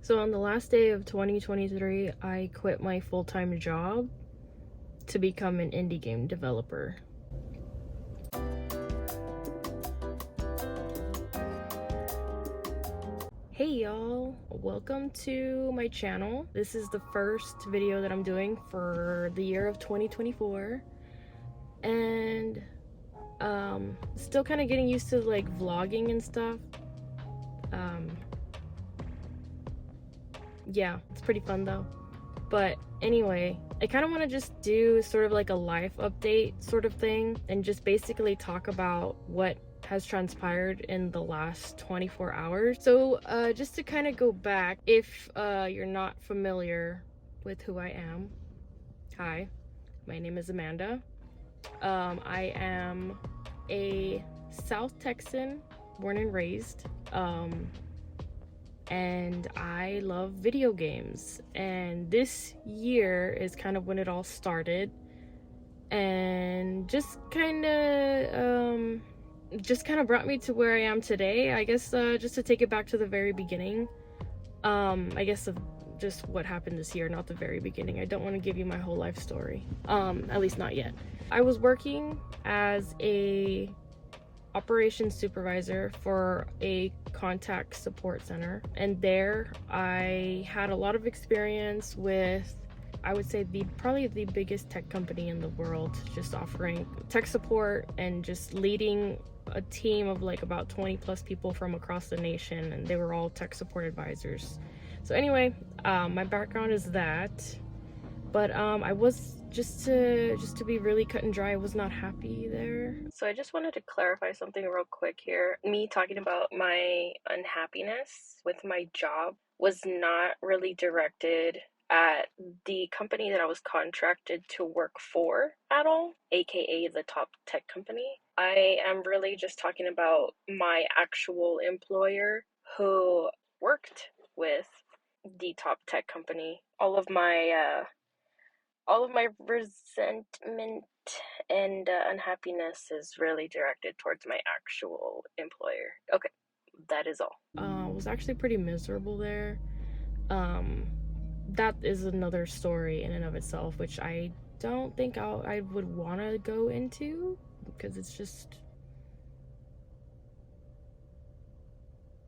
So on the last day of 2023, I quit my full-time job to become an indie game developer. Hey y'all, welcome to my channel. This is the first video that I'm doing for the year of 2024, and still kind of getting used to like vlogging and stuff. Yeah, it's pretty fun though. But anyway, I kind of want to just do sort of like a life update sort of thing and just basically talk about what has transpired in the last 24 hours. So just to kind of go back, if you're not familiar with who I am, hi, my name is Amanda. I am a South Texan, born and raised. And I love video games, and this year is kind of when it all started, and just kind of brought me to where I am today. I guess just to take it back to the very beginning, I guess of just what happened this year, not the very beginning. I don't want to give you my whole life story, at least not yet. I was working as a operations supervisor for a contact support center, and there I had a lot of experience with, I would say, probably the biggest tech company in the world, just offering tech support and just leading a team of like about 20 plus people from across the nation, and they were all tech support advisors. So anyway, my background is that, but I was just to be really cut and dry, I was not happy there. So I just wanted to clarify something real quick here. Me talking about my unhappiness with my job was not really directed at the company that I was contracted to work for at all, aka the top tech company. I am really just talking about my actual employer who worked with the top tech company. All of my resentment and unhappiness is really directed towards my actual employer. Okay, that is all. I was actually pretty miserable there. That is another story in and of itself, which I don't think I would want to go into, because it's just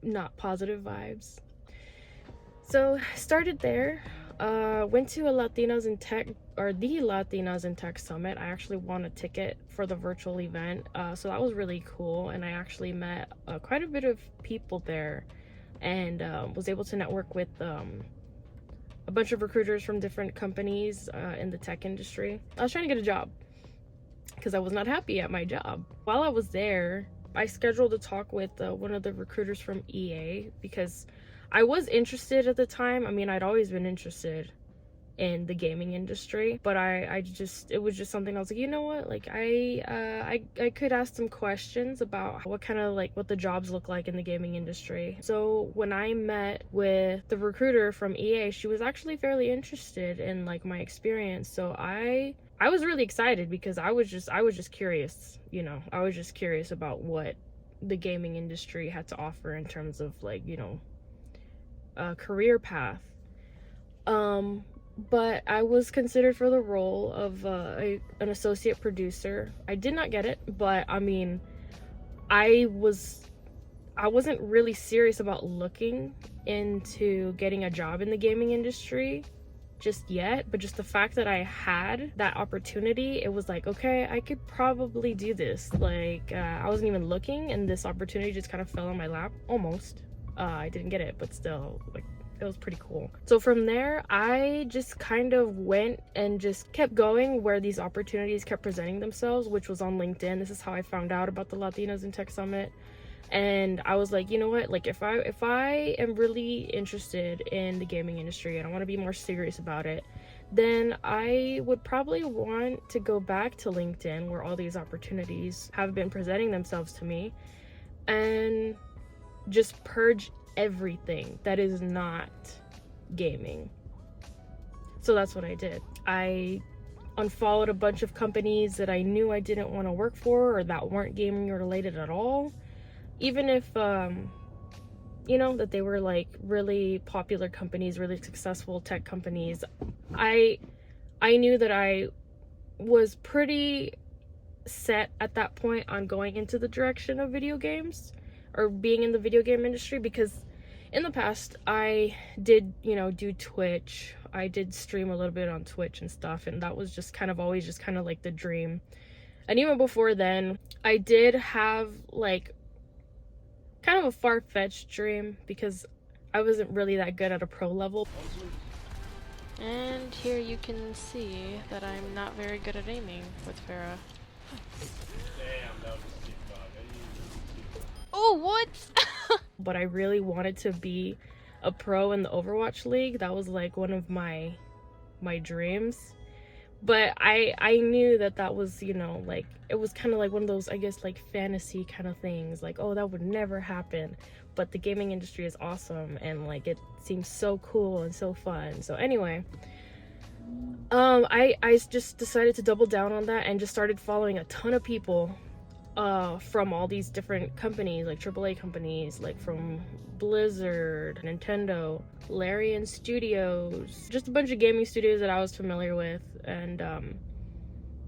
not positive vibes. So started there. Went to a Latinas in Tech, or the Latinas in Tech Summit. I actually won a ticket for the virtual event, so that was really cool, and I actually met quite a bit of people there, and was able to network with a bunch of recruiters from different companies in the tech industry. I was trying to get a job because I was not happy at my job. While I was there, I scheduled a talk with one of the recruiters from EA, because I was interested at the time. I mean, I'd always been interested in the gaming industry, but it was just something I was like, you know what, like I could ask some questions about what the jobs look like in the gaming industry. So when I met with the recruiter from EA, she was actually fairly interested in like my experience. So I was really excited, because I was just curious, you know. I was just curious about what the gaming industry had to offer in terms of like, you know, a career path. But I was considered for the role of an associate producer. I did not get it, but I mean, I wasn't really serious about looking into getting a job in the gaming industry just yet, but just the fact that I had that opportunity, it was like, okay, I could probably do this. Like, I wasn't even looking, and this opportunity just kind of fell on my lap, almost. I didn't get it, but still, like, it was pretty cool. So from there, I just kind of went and just kept going where these opportunities kept presenting themselves, which was on LinkedIn. This is how I found out about the Latinas in Tech Summit. And I was like, you know what, like if I am really interested in the gaming industry and I want to be more serious about it, then I would probably want to go back to LinkedIn, where all these opportunities have been presenting themselves to me, and just purge everything that is not gaming. So that's what I did. I unfollowed a bunch of companies that I knew I didn't want to work for, or that weren't gaming related at all. Even if you know, that they were like really popular companies, really successful tech companies. I knew that I was pretty set at that point on going into the direction of video games or being in the video game industry, because in the past I did, you know, do Twitch. I did stream a little bit on Twitch and stuff, and that was just kind of always just kind of like the dream. And even before then, I did have like kind of a far-fetched dream because I wasn't really that good at a pro level. And here you can see that I'm not very good at aiming with Pharah. Damn, that was a sick dog. Oh, what? But I really wanted to be a pro in the Overwatch League. That was like one of my dreams. But I knew that was, you know, like, it was kind of like one of those, I guess, like fantasy kind of things. Like, oh, that would never happen. But the gaming industry is awesome, and like it seems so cool and so fun. So anyway, I just decided to double down on that and just started following a ton of people from all these different companies, like AAA companies, like from Blizzard, Nintendo, Larian Studios, just a bunch of gaming studios that I was familiar with, and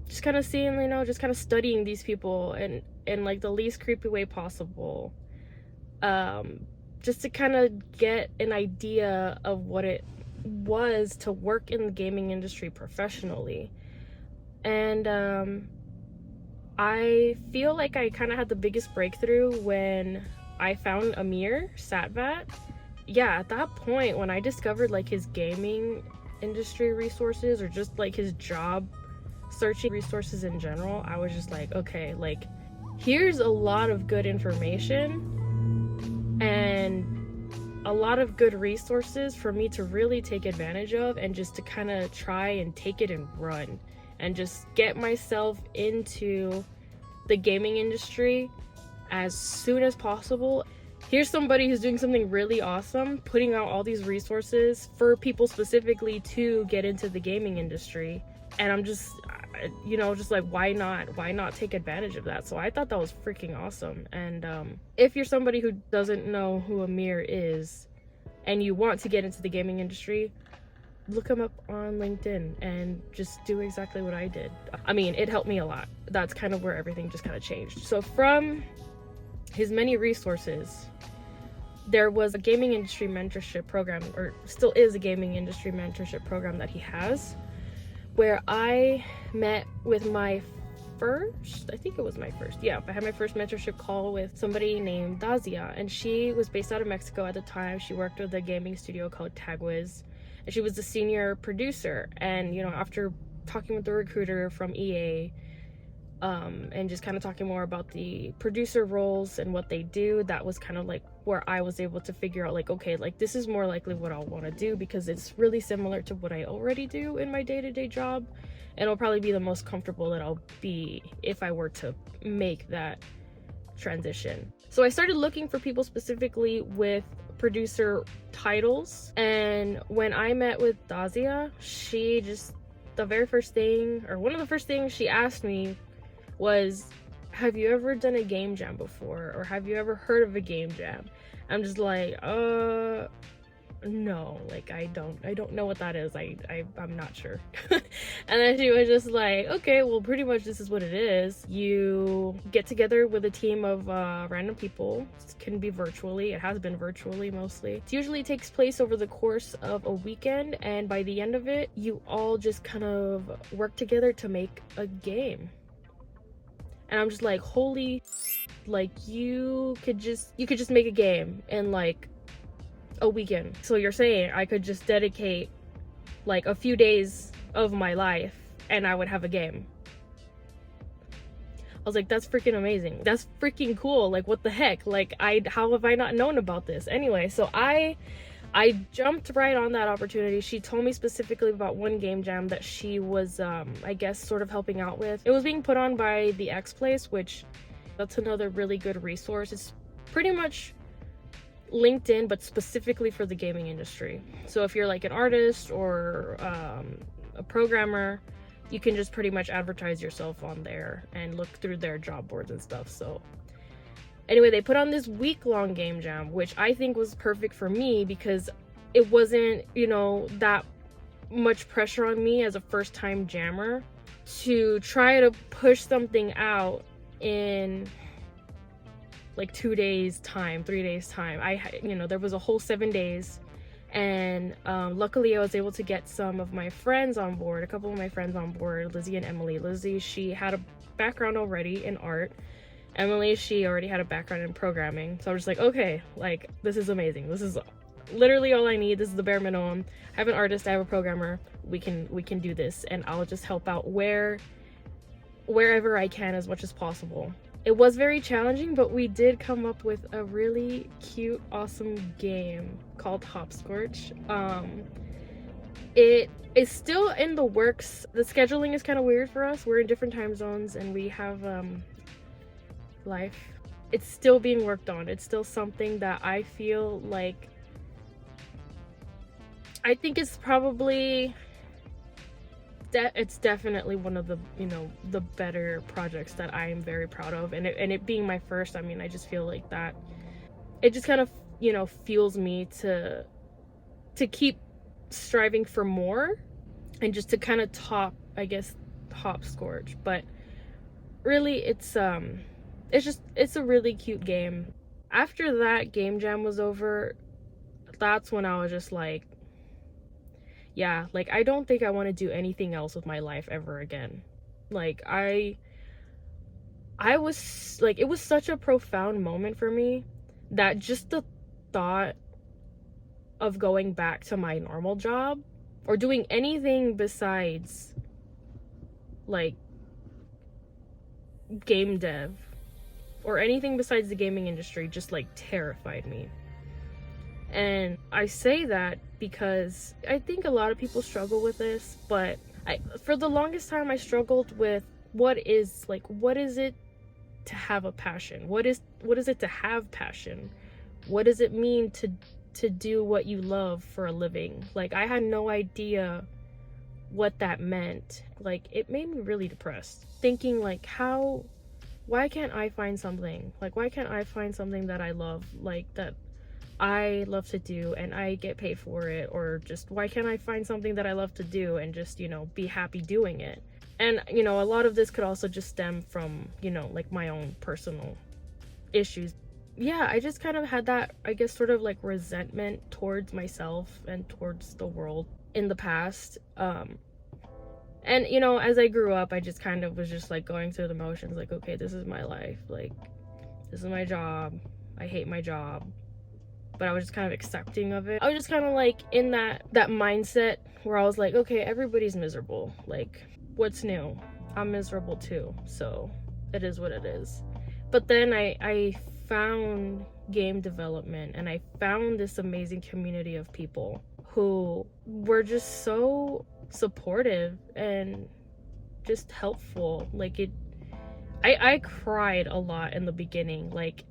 just kind of seeing, you know, just kind of studying these people and in like the least creepy way possible, just to kind of get an idea of what it was to work in the gaming industry professionally. And I feel like I kind of had the biggest breakthrough when I found Amir Satvat. Yeah, at that point when I discovered like his gaming industry resources, or just like his job searching resources in general, I was just like, okay, like here's a lot of good information and a lot of good resources for me to really take advantage of, and just to kind of try and take it and run and just get myself into the gaming industry as soon as possible. Here's somebody who's doing something really awesome, putting out all these resources for people specifically to get into the gaming industry, and I'm just, you know, just like, why not take advantage of that? So I thought that was freaking awesome. And if you're somebody who doesn't know who Amir is and you want to get into the gaming industry, look him up on LinkedIn and just do exactly what I did. I mean, it helped me a lot. That's kind of where everything just kind of changed. So from his many resources, there was a gaming industry mentorship program, or still is a gaming industry mentorship program that he has, where I met with my first, I think it was my first, yeah, I had my first mentorship call with somebody named Dazia, and she was based out of Mexico at the time. She worked with a gaming studio called Tagwiz, and she was the senior producer. And, you know, after talking with the recruiter from EA, and just kind of talking more about the producer roles and what they do, that was kind of like where I was able to figure out, like, okay, like this is more likely what I'll want to do, because it's really similar to what I already do in my day-to-day job, and it'll probably be the most comfortable that I'll be if I were to make that transition. So I started looking for people specifically with producer titles, and when I met with Dazia, she just, the very first thing, or one of the first things she asked me was, have you ever done a game jam before, or have you ever heard of a game jam? I'm just like, no, like I don't know what that is. I'm not sure. And then she was just like, okay, well, pretty much this is what it is. You get together with a team of random people. It can be virtually. It has been virtually mostly. It usually takes place over the course of a weekend, and by the end of it, you all just kind of work together to make a game. And I'm just like, holy, like you could just make a game in like a weekend. So you're saying I could just dedicate like a few days of my life and I would have a game? I was like, that's freaking amazing. That's freaking cool. Like, what the heck? Like, how have I not known about this? Anyway, so I jumped right on that opportunity. She told me specifically about one game jam that she was, I guess, sort of helping out with. It was being put on by the X Place, which that's another really good resource. It's pretty much LinkedIn, but specifically for the gaming industry. So if you're like an artist or a programmer, you can just pretty much advertise yourself on there and look through their job boards and stuff. So Anyway, they put on this week-long game jam, which I think was perfect for me because it wasn't, you know, that much pressure on me as a first-time jammer to try to push something out in like 2 days time, 3 days time. There was a whole 7 days, and luckily I was able to get some of my friends on board, a couple of my friends on board, Lizzie and Emily. Lizzie, she had a background already in art. Emily, she already had a background in programming. So I was just like, okay, like, this is amazing. This is literally all I need. This is the bare minimum. I have an artist, I have a programmer. We can do this, and I'll just help out wherever I can as much as possible. It was very challenging, but we did come up with a really cute, awesome game called Hopscorch. It is still in the works. The scheduling is kind of weird for us. We're in different time zones, and we have life. It's still being worked on. It's still something that I feel like I think it's probably it's definitely one of the, you know, the better projects that I am very proud of, and it being my first, I mean, I just feel like that it just kind of, you know, fuels me to keep striving for more and just to kind of top, I guess, Hopscorch. But really, it's a really cute game. After that game jam was over, that's when I was just like, yeah, like, I don't think I want to do anything else with my life ever again. Like, I was like, it was such a profound moment for me that just the thought of going back to my normal job or doing anything besides like game dev or anything besides the gaming industry just like terrified me. And I say that because I think a lot of people struggle with this, but for the longest time I struggled with what is it to have a passion? What is it to have passion? What does it mean to do what you love for a living? Like, I had no idea what that meant. Like, it made me really depressed, thinking like, why can't I find something? Like, why can't I find something that I love, like, that I love to do and I get paid for it? Or just, why can't I find something that I love to do and just, you know, be happy doing it? And, you know, a lot of this could also just stem from, you know, like, my own personal issues. Yeah, I just kind of had that, I guess, sort of like resentment towards myself and towards the world in the past. And, you know, as I grew up, I just kind of was just like going through the motions, like, okay, this is my life, like, this is my job, I hate my job. But I was just kind of accepting of it. I was just kind of like in that mindset where I was like, okay, everybody's miserable, like, what's new? I'm miserable too, so it is what it is. But then I found game development, and I found this amazing community of people who were just so supportive and just helpful. Like, I cried a lot in the beginning, like,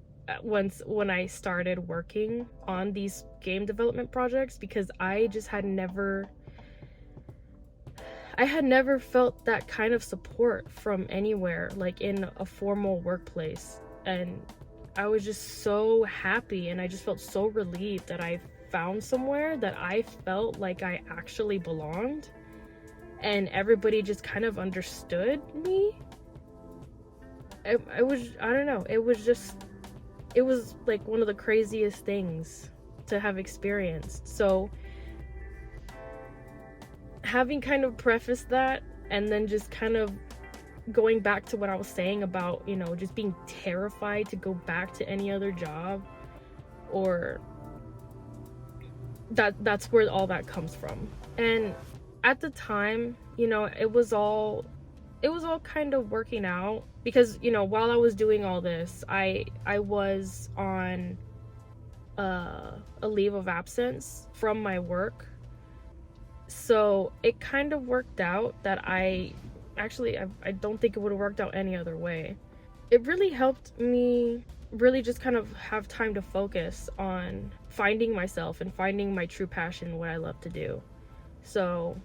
when I started working on these game development projects, because I had never felt that kind of support from anywhere, like in a formal workplace. And I was just so happy, and I just felt so relieved that I found somewhere that I felt like I actually belonged, and everybody just kind of understood me. I don't know, it was like one of the craziest things to have experienced. So having kind of prefaced that, and then just kind of going back to what I was saying about, you know, just being terrified to go back to any other job, or that's where all that comes from. And at the time, you know, it was all kind of working out, because, you know, while I was doing all this, I was on a leave of absence from my work. So it kind of worked out that I don't think it would have worked out any other way. It really helped me really just kind of have time to focus on finding myself and finding my true passion, what I love to do. So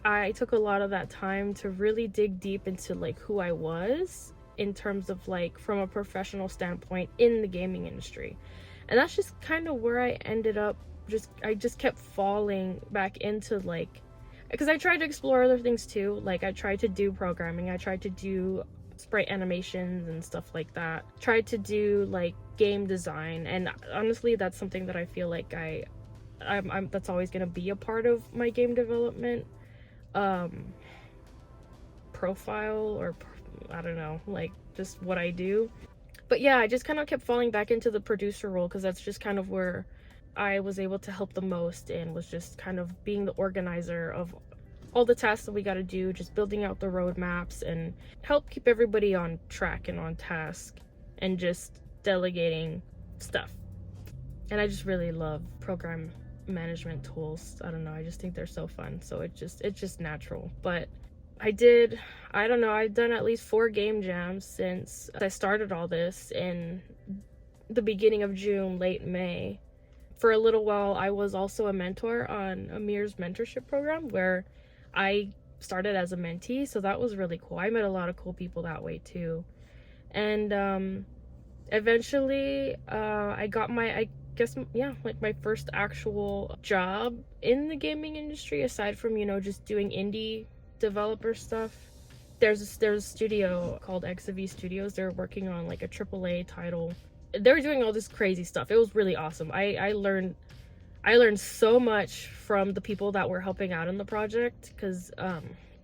I took a lot of that time to really dig deep into like who I was in terms of like from a professional standpoint in the gaming industry. And that's just kind of where I ended up. I just kept falling back into like, because I tried to explore other things too. Like I tried to do programming, I tried to do sprite animations and stuff like that, tried to do like game design, and honestly that's something that I feel like I'm that's always going to be a part of my game development profile, or I don't know, like just what I do. But yeah, I just kind of kept falling back into the producer role because that's just kind of where I was able to help the most, and was just kind of being the organizer of all the tasks that we got to do, just building out the roadmaps and help keep everybody on track and on task, and just delegating stuff. And I just really love program management tools. I don't know, I just think they're so fun, so it's just natural. But I've done at least 4 game jams since I started all this in the beginning of June, late May. For a little while I was also a mentor on Amir's mentorship program, where I started as a mentee, so that was really cool. I met a lot of cool people that way too. And eventually I got my my first actual job in the gaming industry, aside from, you know, just doing indie developer stuff. There's a studio called XV Studios. They're working on like a AAA title. They were doing all this crazy stuff. It was really awesome. I learned so much from the people that were helping out in the project, because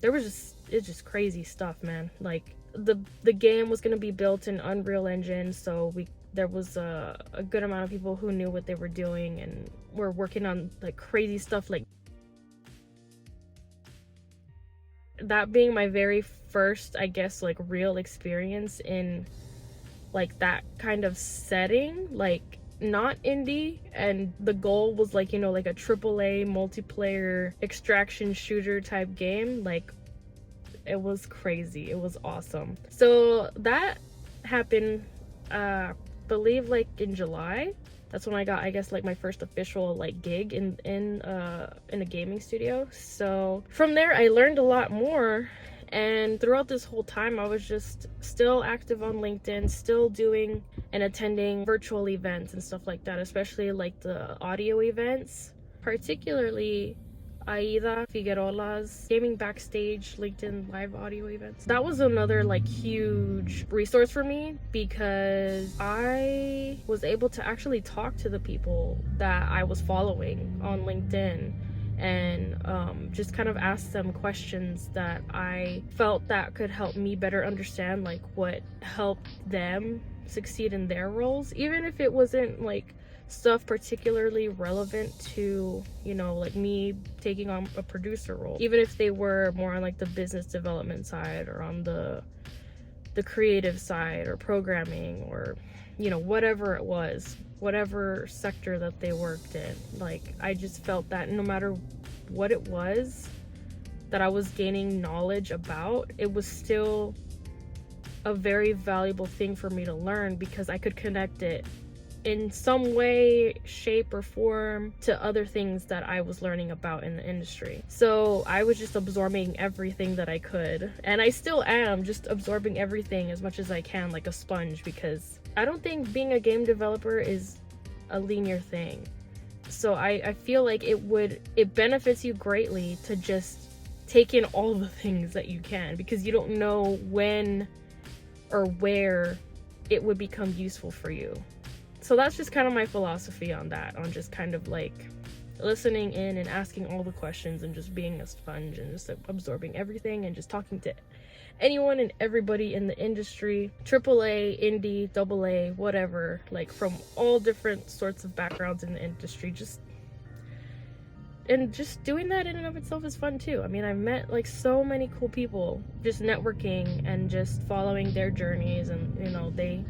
it's just crazy stuff, man. Like the game was going to be built in Unreal Engine, so there was a good amount of people who knew what they were doing and were working on like crazy stuff. Like that being my very first, I guess, like real experience in like that kind of setting, like not indie, and the goal was like, you know, like a AAA multiplayer extraction shooter type game. Like it was crazy, it was awesome. So that happened believe like in July. That's when I got, I guess, like my first official like gig in a gaming studio. So from there I learned a lot more, and throughout this whole time I was just still active on LinkedIn, still doing and attending virtual events and stuff like that, especially like the audio events, particularly Aida Figuerola's Gaming Backstage LinkedIn live audio events. That was another like huge resource for me, because I was able to actually talk to the people that I was following on LinkedIn, and just kind of ask them questions that I felt that could help me better understand like what helped them succeed in their roles, even if it wasn't like stuff particularly relevant to, you know, like me taking on a producer role, even if they were more on like the business development side, or on the creative side, or programming, or, you know, whatever it was, whatever sector that they worked in. Like I just felt that no matter what it was that I was gaining knowledge about, it was still a very valuable thing for me to learn, because I could connect it in some way, shape, or form to other things that I was learning about in the industry. So I was just absorbing everything that I could, and I still am just absorbing everything as much as I can, like a sponge, because I don't think being a game developer is a linear thing. So I feel like it benefits you greatly to just take in all the things that you can, because you don't know when or where it would become useful for you. So that's just kind of my philosophy on that, on just kind of like listening in and asking all the questions, and just being a sponge, and just absorbing everything, and just talking to anyone and everybody in the industry, AAA, indie, AA, whatever, like from all different sorts of backgrounds in the industry. Just doing that in and of itself is fun too. I mean, I've met like so many cool people just networking and just following their journeys, and you know, they'll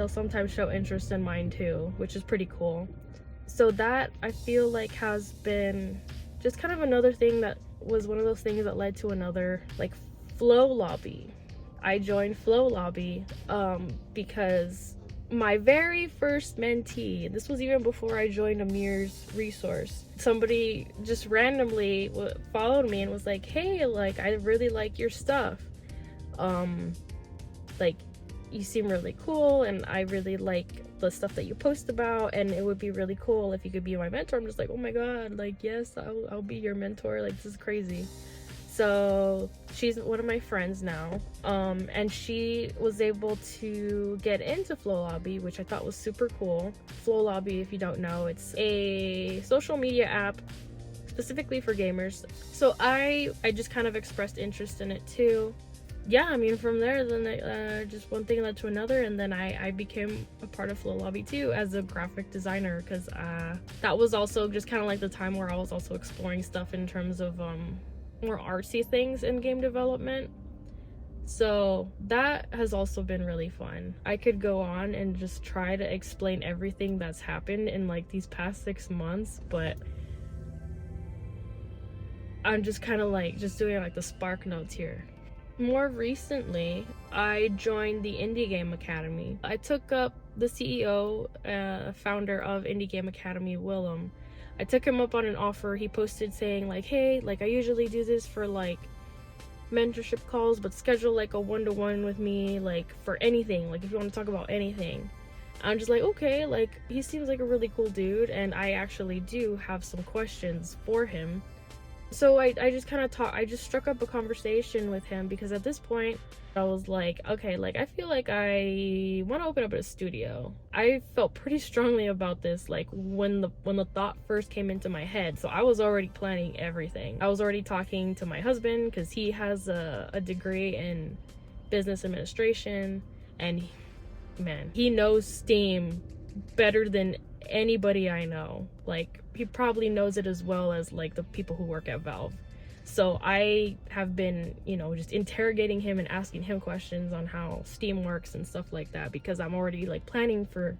sometimes show interest in mine too, which is pretty cool. So that, I feel like, has been just kind of another thing that was one of those things that led to another, like Flow Lobby. I joined Flow Lobby because my very first mentee, this was even before I joined Amir's resource, somebody just randomly followed me and was like, hey, like I really like your stuff, like, you seem really cool, and I really like the stuff that you post about, and it would be really cool if you could be my mentor. I'm just like, oh my god, like, yes, I'll be your mentor. Like, this is crazy. So she's one of my friends now, and she was able to get into Flow Lobby, which I thought was super cool. Flow Lobby, if you don't know, it's a social media app specifically for gamers. So I just kind of expressed interest in it too. Yeah, I mean, from there, then just one thing led to another, and then I became a part of Flow Lobby too as a graphic designer, because that was also just kind of like the time where I was also exploring stuff in terms of more artsy things in game development. So that has also been really fun. I could go on and just try to explain everything that's happened in like these past 6 months, but I'm just kind of like just doing like the spark notes here. More recently, I joined the Indie Game Academy. I took up the CEO, founder of Indie Game Academy, Willem. I took him up on an offer. He posted saying like, hey, like, I usually do this for like mentorship calls, but schedule like a one-to-one with me, like, for anything, like if you want to talk about anything. I'm just like, okay, like, he seems like a really cool dude, and I actually do have some questions for him. So I just kind of I just struck up a conversation with him, because at this point I was like, okay, like, I feel like I want to open up a studio. I felt pretty strongly about this, like, when the thought first came into my head. So I was already planning everything. I was already talking to my husband, because he has a degree in business administration, and man, he knows Steam better than anybody I know. Like, he probably knows it as well as like the people who work at Valve. So I have been, you know, just interrogating him and asking him questions on how Steam works and stuff like that, because I'm already like planning for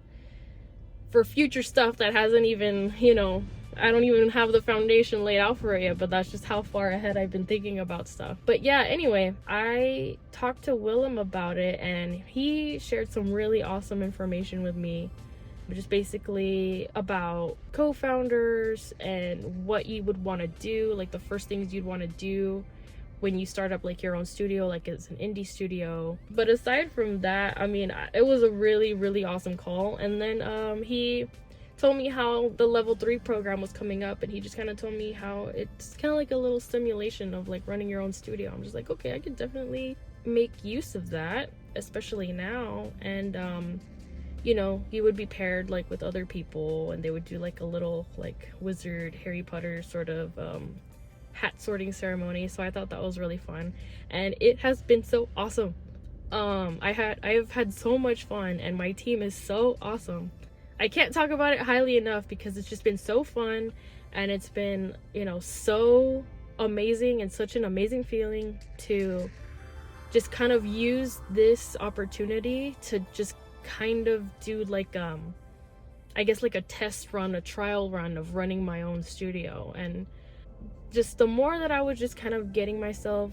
future stuff that hasn't even, you know, I don't even have the foundation laid out for it yet, but that's just how far ahead I've been thinking about stuff. But yeah, anyway, I talked to Willem about it, and he shared some really awesome information with me, just basically about co-founders and what you would want to do, like the first things you'd want to do when you start up like your own studio, like it's an indie studio. But aside from that, I mean, it was a really, really awesome call. And then he told me how the level 3 program was coming up, and he just kind of told me how it's kind of like a little simulation of like running your own studio. I'm just like, okay, I could definitely make use of that, especially now. And you know, you would be paired like with other people, and they would do like a little like wizard Harry Potter sort of hat sorting ceremony. So I thought that was really fun, and it has been so awesome. I have had so much fun, and my team is so awesome. I can't talk about it highly enough, because it's just been so fun, and it's been, you know, so amazing, and such an amazing feeling to just kind of use this opportunity to just kind of do like I guess like a test run, a trial run of running my own studio. And just the more that I was just kind of getting myself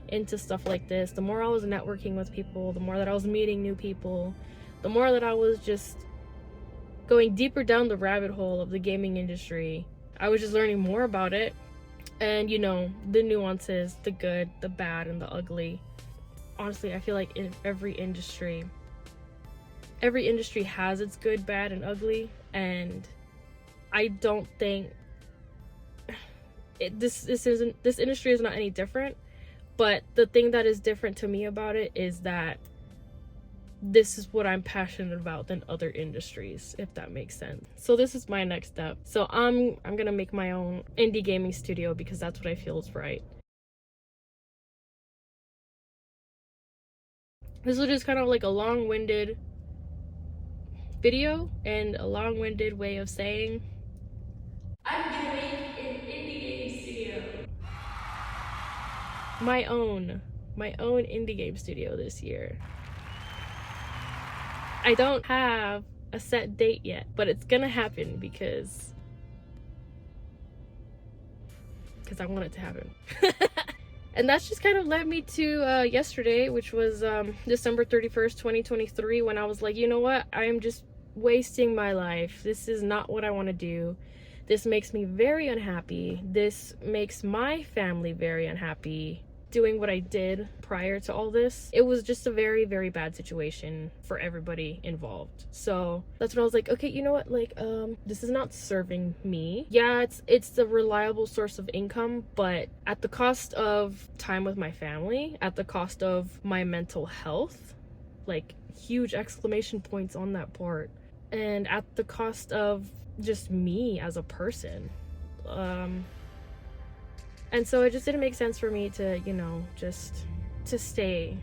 into stuff like this, the more I was networking with people, the more that I was meeting new people, the more that I was just going deeper down the rabbit hole of the gaming industry. I was just learning more about it, and, you know, the nuances, the good, the bad, and the ugly. Honestly, I feel like in every industry has its good, bad, and ugly, and I don't think this industry is not any different. But the thing that is different to me about it is that this is what I'm passionate about than other industries, if that makes sense. So this is my next step. So I'm gonna make my own indie gaming studio, because that's what I feel is right. This was just kind of like a long-winded video and a long-winded way of saying I'm gonna make an indie game studio. My own indie game studio this year. I don't have a set date yet, but it's gonna happen because I want it to happen. And that's just kind of led me to yesterday, which was December 31st, 2023, when I was like, you know what? I am just wasting my life. This is not what I want to do. This makes me very unhappy. This makes my family very unhappy. doing what I did prior to all this, it was just a very, very bad situation for everybody involved. So that's when I was like, okay, you know what, like, this is not serving me. Yeah, it's a reliable source of income, but at the cost of time with my family, at the cost of my mental health, like huge exclamation points on that part, and at the cost of just me as a person. And so it just didn't make sense for me to, you know, just to stay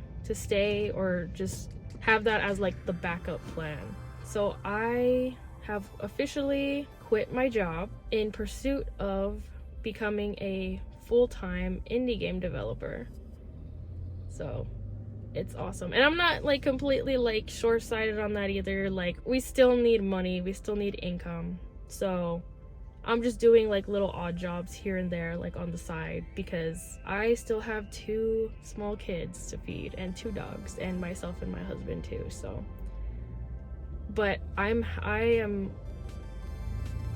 or just have that as like the backup plan. So I have officially quit my job in pursuit of becoming a full-time indie game developer. So it's awesome. And I'm not like completely like short-sighted on that either. Like, we still need money, we still need income. So I'm just doing like little odd jobs here and there, like on the side, because I still have 2 small kids to feed and 2 dogs and myself and my husband too. So, but I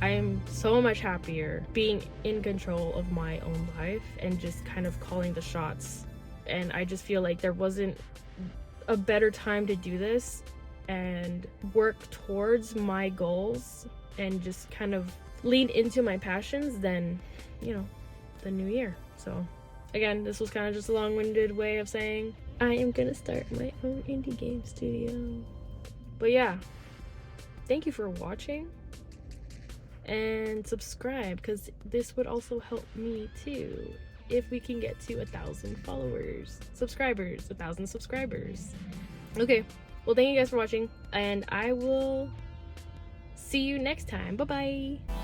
am so much happier being in control of my own life and just kind of calling the shots. And I just feel like there wasn't a better time to do this and work towards my goals and just kind of lean into my passions than, you know, the new year. So again, this was kind of just a long-winded way of saying I am gonna start my own indie game studio. But yeah, thank you for watching, and subscribe, because this would also help me too if we can get to 1,000 subscribers. Okay, well, thank you guys for watching, and I will see you next time. Bye bye.